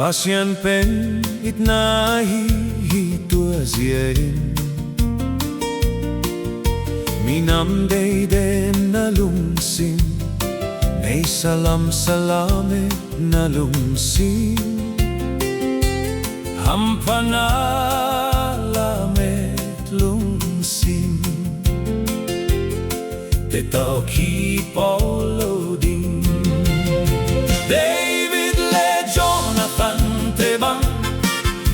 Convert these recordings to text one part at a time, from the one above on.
Pasien pen itnahi tua ziain Minam deiden na lungsin May salam salamet na lungsin Hampanalamet lungsin Tetaw ki pauloding David le Jonathan tebang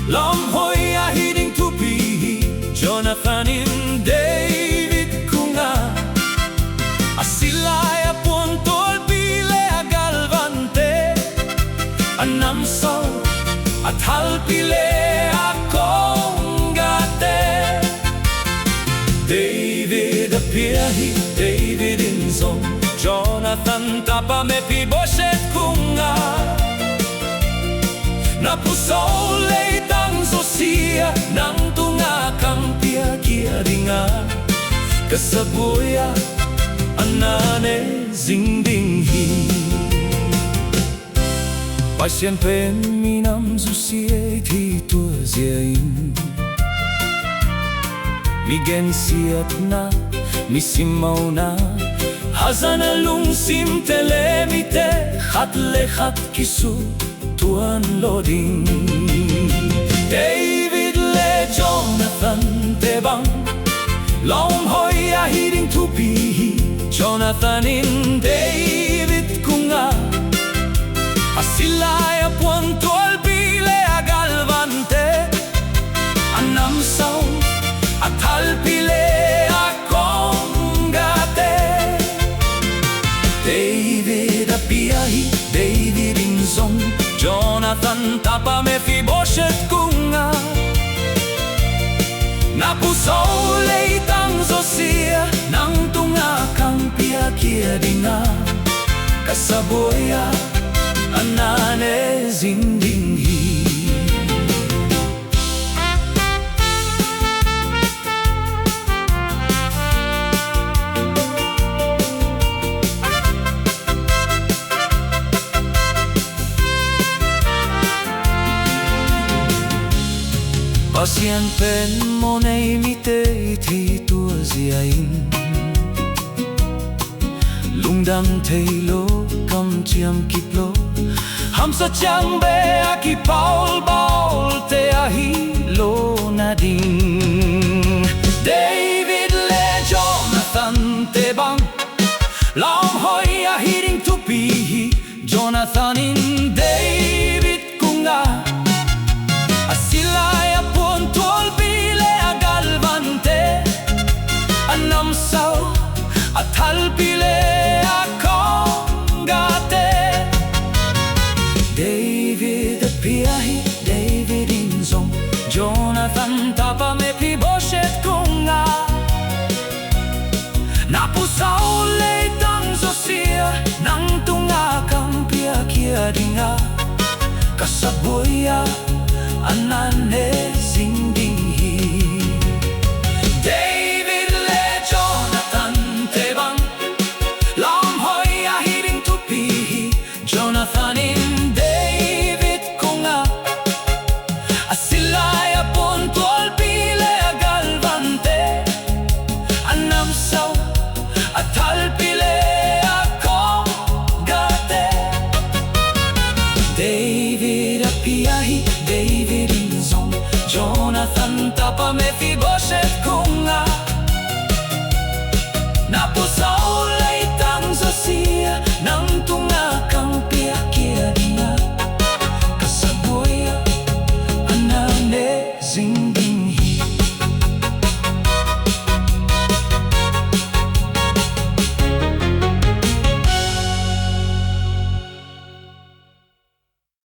Lawm Hoih ahiding tupi Jonathan in David kunga Asilay apon tolpile agalvante Anamsaw at halpile akong gate David apiahi, David inzong Jonathan tapa me piboshet kunga Napusaw leitang sosia Nang tunga kang piagia ringa Kasabuya anane zingdinghi Pasien pen minam zusie ti tua ziain Migen siat na, misimaw na Hazana lungsim telemite Khat lekhat kisu tuan loding David le Jonathan tebang Lawm Hoih ahiding tupi Jonathan in David kunga Asilay apuan tolpile agalvante Anamsaw at halpile akong gate David apiahi, David inzong Jonathan tapa me piboshet kunga Napusaw leitang zosia Nang tunga kang piagia dinga Kasabuya anane zindinghi Pasien pen monei mitei ti tua ziain Lungdang teilo kam chiam kiplo Hamsa chang be aki paul baul te ahi lo nading David le Jonathan tebang Lawm Hoih ahiding tupi Jonathan in David kunga Asilay apon tolpile agalvante Anamsaw at halpile akong gate David apiahi, David inzong Jonathan tapa me piboshet kunga Napusaw leitang zosia Nang tunga kang piagia dinga Kasabuya anane zingdinghi David le Jonathan tebang Lawm Hoih ahiding tupi Jonathan in David kunga Asilay apon tolpile agalvante Anamsaw at halpile akong gate David apiahi, David inzong Jonathan